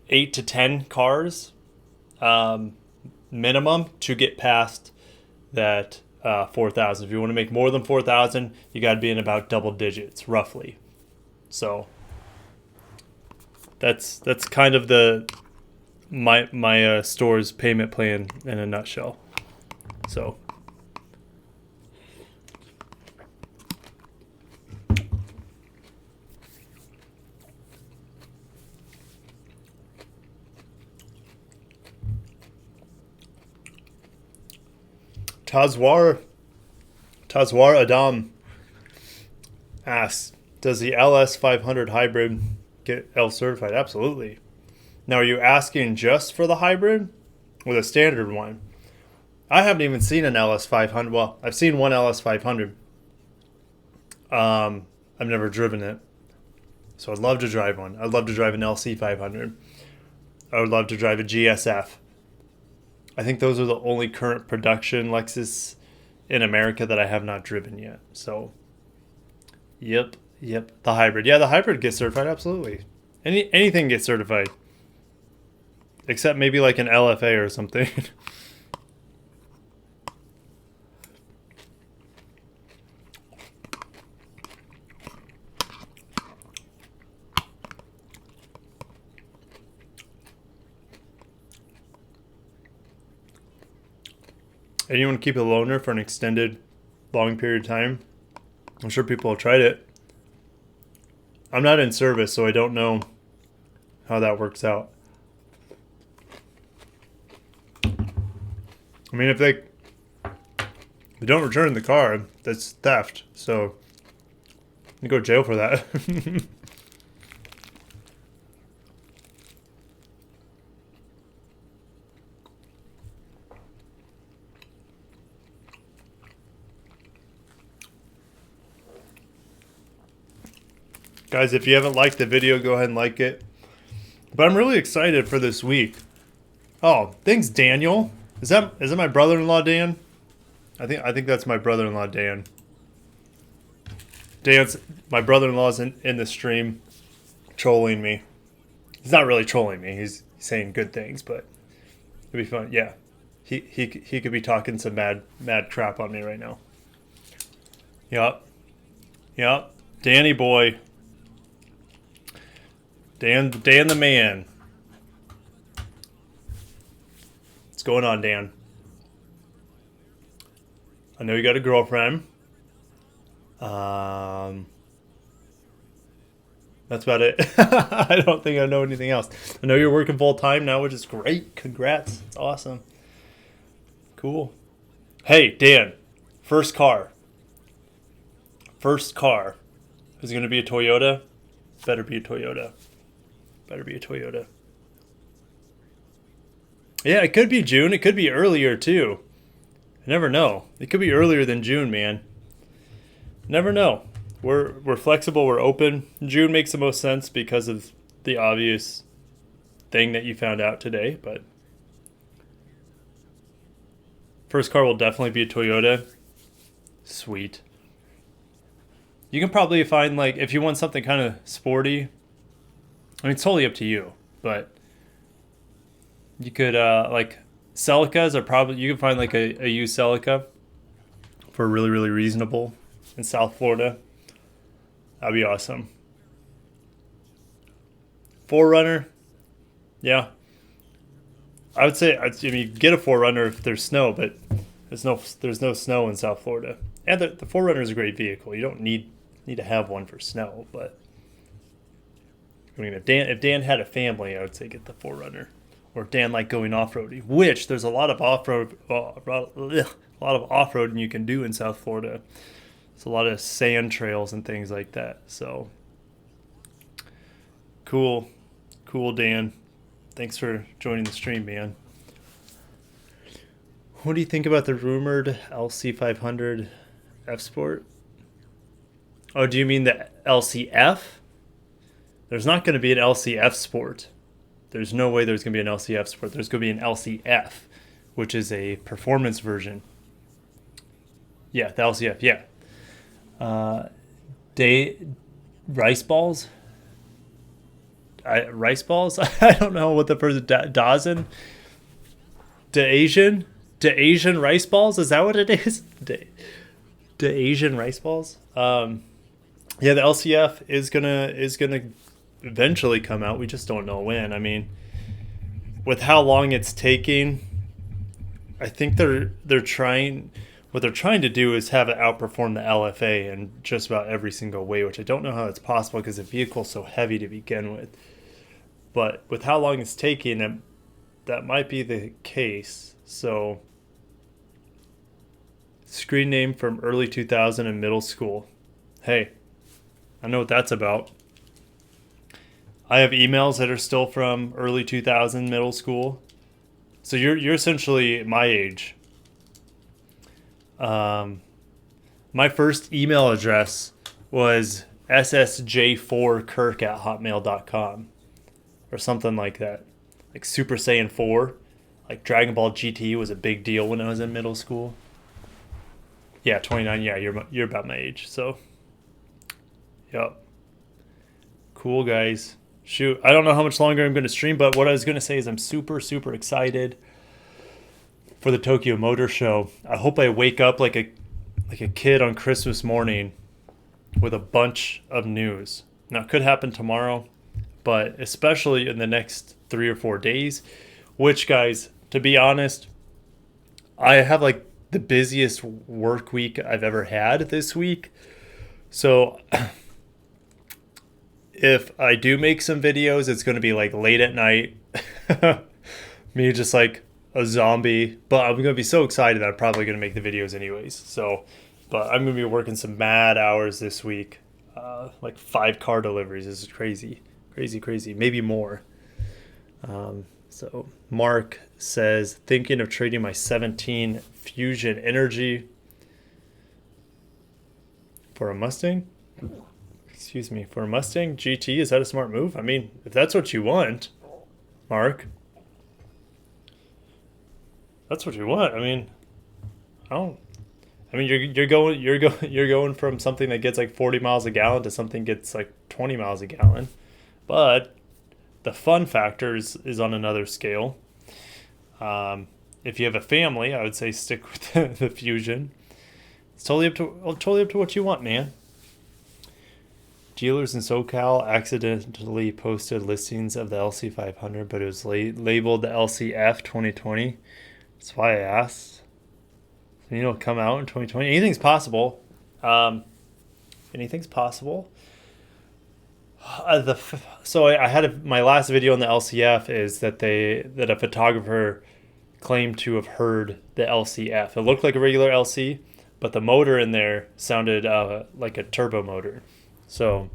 8 to 10 cars minimum to get past that 4,000. If you want to make more than 4,000, you got to be in about double digits roughly. So that's kind of my store's payment plan in a nutshell. So Tazwar Adam asks, does the LS 500 hybrid get L certified? Absolutely. Now, are you asking just for the hybrid or the standard one? I haven't even seen an LS500. Well, I've seen one LS500. I've never driven it. So I'd love to drive one. I'd love to drive an LC500. I would love to drive a GSF. I think those are the only current production Lexus in America that I have not driven yet. So, yep. The hybrid. Yeah, the hybrid gets certified, absolutely. Anything gets certified. Except maybe like an LFA or something. Anyone keep a loaner for an extended, long period of time? I'm sure people have tried it. I'm not in service, so I don't know how that works out. I mean, if they don't return the car, that's theft. So you go to jail for that. Guys, if you haven't liked the video, go ahead and like it. But I'm really excited for this week. Oh, thanks, Daniel. Is that my brother-in-law, Dan? I think that's my brother-in-law, Dan. My brother-in-law's in the stream, trolling me. He's not really trolling me. He's saying good things, but it'd be fun. Yeah, he could be talking some mad crap on me right now. Yup. Danny boy. Dan the man. What's going on, Dan? I know you got a girlfriend. That's about it. I don't think I know anything else. I know you're working full time now, which is great. Congrats. It's awesome. Cool. Hey, Dan. First car. Is it going to be a Toyota? Better be a Toyota. Yeah, it could be June. It could be earlier, too. I never know. It could be earlier than June, man. Never know. We're flexible. We're open. June makes the most sense because of the obvious thing that you found out today. But first car will definitely be a Toyota. Sweet. You can probably find, like, if you want something kind of sporty, I mean, it's totally up to you, but you could, like, Celicas are probably, you can find, like, a used Celica for really, really reasonable in South Florida. That'd be awesome. 4Runner, yeah. I would say, I mean, get a 4Runner if there's snow, but there's no snow in South Florida. And the 4Runner is a great vehicle. You don't need to have one for snow, but I mean, if Dan had a family, I would say get the 4Runner. Or if Dan liked going off-roading, which there's a lot of off-roading you can do in South Florida. There's a lot of sand trails and things like that. So cool, Dan. Thanks for joining the stream, man. What do you think about the rumored LC500 F Sport? Oh, do you mean the LCF? There's not going to be an LCF Sport. There's no way there's going to be an LCF Sport. There's going to be an LCF, which is a performance version. Yeah, the LCF, yeah. Rice balls? Rice balls? I don't know what the first... Dozen? Asian rice balls? Is that what it is? Asian rice balls? Yeah, the LCF is gonna eventually come out. We just don't know when. I mean, with how long it's taking, I think they're trying. What they're trying to do is have it outperform the LFA in just about every single way, which I don't know how that's possible because the vehicle's so heavy to begin with. But with how long it's taking, that might be the case. So, screen name from early 2000 in middle school. Hey, I know what that's about. I have emails that are still from early 2000 middle school. So you're essentially my age. My first email address was ssj4kirk@hotmail.com or something like that. Like Super Saiyan 4. Like Dragon Ball GT was a big deal when I was in middle school. Yeah, 29. Yeah, you're about my age. So, yep. Cool, guys. Shoot, I don't know how much longer I'm going to stream, but what I was going to say is I'm super, super excited for the Tokyo Motor Show. I hope I wake up like a kid on Christmas morning with a bunch of news. Now, it could happen tomorrow, but especially in the next 3 or 4 days, which, guys, to be honest, I have like the busiest work week I've ever had this week. So if I do make some videos, it's going to be like late at night. Me just like a zombie. But I'm going to be so excited that I'm probably going to make the videos anyways. So, but I'm going to be working some mad hours this week. Like 5 car deliveries. This is crazy. Crazy. Maybe more. So Mark says, thinking of trading my 17 Fusion Energy for a Mustang? Excuse me, for a Mustang GT? Is that a smart move? I mean, if that's what you want, Mark, that's what you want. I mean, you're going from something that gets like 40 miles a gallon to something gets like 20 miles a gallon, but the fun factor is on another scale. If you have a family, I would say stick with the Fusion. It's totally up to what you want, man. Dealers in SoCal accidentally posted listings of the LC500, but it was labeled the LCF 2020. That's why I asked. So, it'll come out in 2020. Anything's possible. Anything's possible. So I had my last video on the LCF is that a photographer claimed to have heard the LCF. It looked like a regular LC, but the motor in there sounded like a turbo motor. So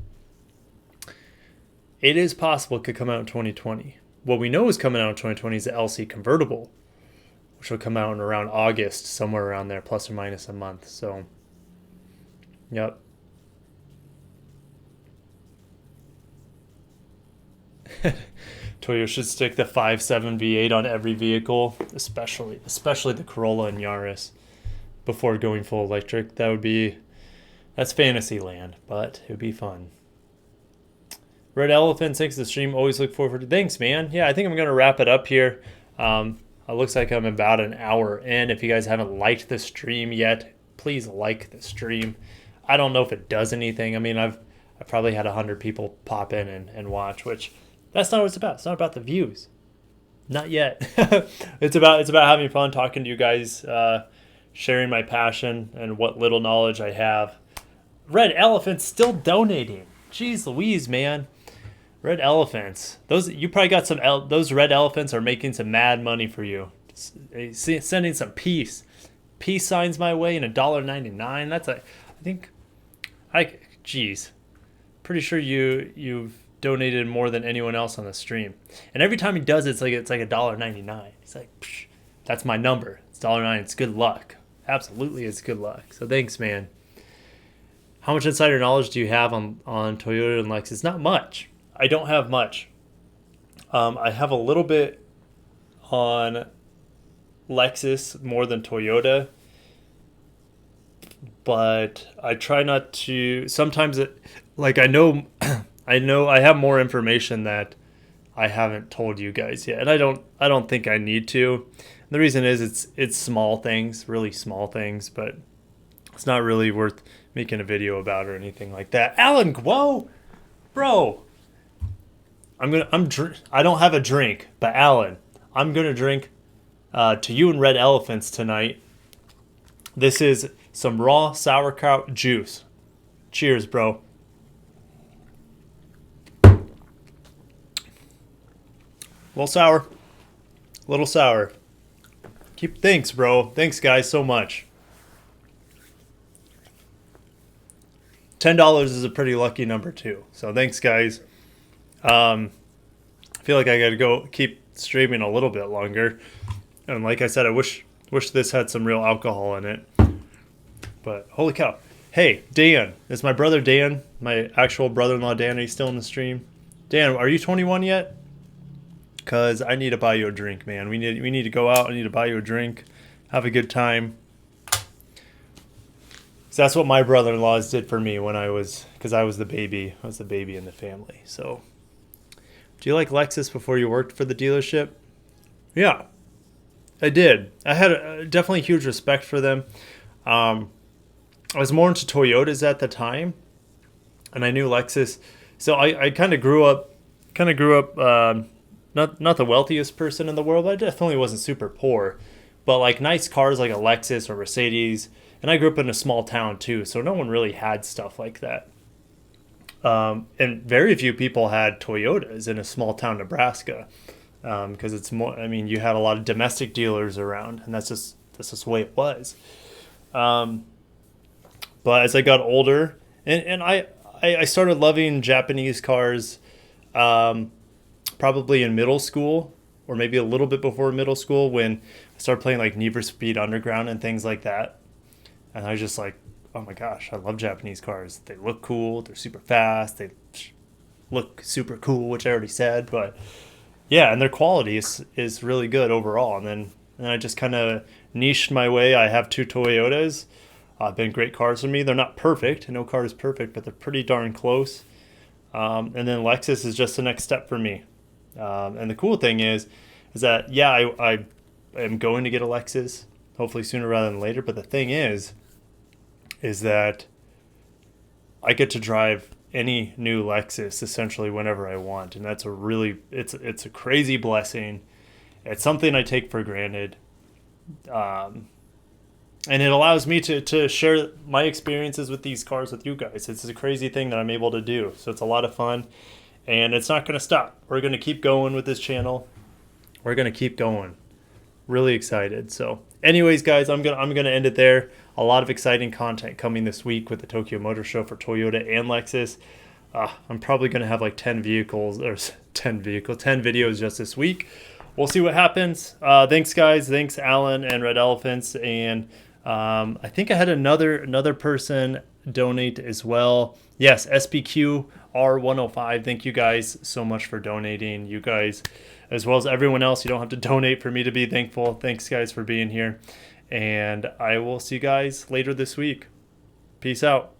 it is possible it could come out in 2020. What we know is coming out in 2020 is the LC convertible, which will come out in around August, somewhere around there, plus or minus a month. So, yep. Toyota should stick the 5.7 V8 on every vehicle, especially the Corolla and Yaris, before going full electric. That's fantasy land, but it would be fun. Red Elephant, thanks to the stream. Always look forward to. Thanks, man. Yeah, I think I'm going to wrap it up here. It looks like I'm about an hour in. If you guys haven't liked the stream yet, please like the stream. I don't know if it does anything. I mean, I've probably had 100 people pop in and watch, which that's not what it's about. It's not about the views. Not yet. It's about having fun, talking to you guys, sharing my passion and what little knowledge I have. Red Elephant's still donating. Jeez Louise, man. Red Elephants. You probably got some. Those Red Elephants are making some mad money for you. Sending some peace signs my way in $1.99. That's geez. Pretty sure you've donated more than anyone else on the stream. And every time he does it, it's like $1.99. It's like, psh, that's my number. It's $1.09. It's good luck. Absolutely, it's good luck. So thanks, man. How much insider knowledge do you have on Toyota and Lexus? Not much. I don't have much. I have a little bit on Lexus more than Toyota, but I try not to. Sometimes I know I have more information that I haven't told you guys yet, and I don't think I need to. The reason is it's small things, really small things, but it's not really worth making a video about or anything like that. Alan Guo, bro, I don't have a drink, but Alan, I'm gonna drink to you and Red Elephants tonight. This is some raw sauerkraut juice. Cheers, bro. Little sour. Thanks, bro. Thanks, guys, so much. $10 is a pretty lucky number too. So thanks, guys. I feel like I got to go keep streaming a little bit longer. And like I said, I wish this had some real alcohol in it. But holy cow. Hey, Dan. It's my brother Dan, my actual brother-in-law Dan. He's still in the stream. Dan, are you 21 yet? Because I need to buy you a drink, man. We need to go out. I need to buy you a drink. Have a good time. So that's what my brother-in-laws did for me when because I was the baby. I was the baby in the family. So, do you like Lexus before you worked for the dealership? Yeah, I did. I had definitely huge respect for them. I was more into Toyotas at the time, and I knew Lexus. So I kind of grew up, not the wealthiest person in the world, but I definitely wasn't super poor. But like nice cars like a Lexus or Mercedes, and I grew up in a small town too, so no one really had stuff like that. And very few people had Toyotas in a small town, Nebraska, because it's more. I mean, you had a lot of domestic dealers around, and that's just the way it was. But as I got older, and I started loving Japanese cars, probably in middle school, or maybe a little bit before middle school, when I started playing like Need for Speed Underground and things like that. And I was just like, oh my gosh, I love Japanese cars. They look cool. They're super fast. They look super cool, which I already said. But yeah, and their quality is really good overall. And I just kind of niched my way. I have two Toyotas. Been great cars for me. They're not perfect. No car is perfect, but they're pretty darn close. And then Lexus is just the next step for me. And the cool thing is that, yeah, I am going to get a Lexus, hopefully sooner rather than later. But the thing is that I get to drive any new Lexus essentially whenever I want. And that's it's a crazy blessing. It's something I take for granted. And it allows me to share my experiences with these cars with you guys. It's a crazy thing that I'm able to do. So it's a lot of fun. And it's not going to stop. We're going to keep going with this channel. We're going to keep going. Really excited. So anyways, guys, I'm gonna end it there. A lot of exciting content coming this week with the Tokyo Motor Show for Toyota and Lexus. I'm probably going to have like 10 videos just this week. We'll see what happens. Thanks, guys. Thanks, Alan and Red Elephants. And I think I had another person donate as well. Yes, SPQ R105. Thank you guys so much for donating. You guys, as well as everyone else, you don't have to donate for me to be thankful. Thanks, guys, for being here. And I will see you guys later this week. Peace out.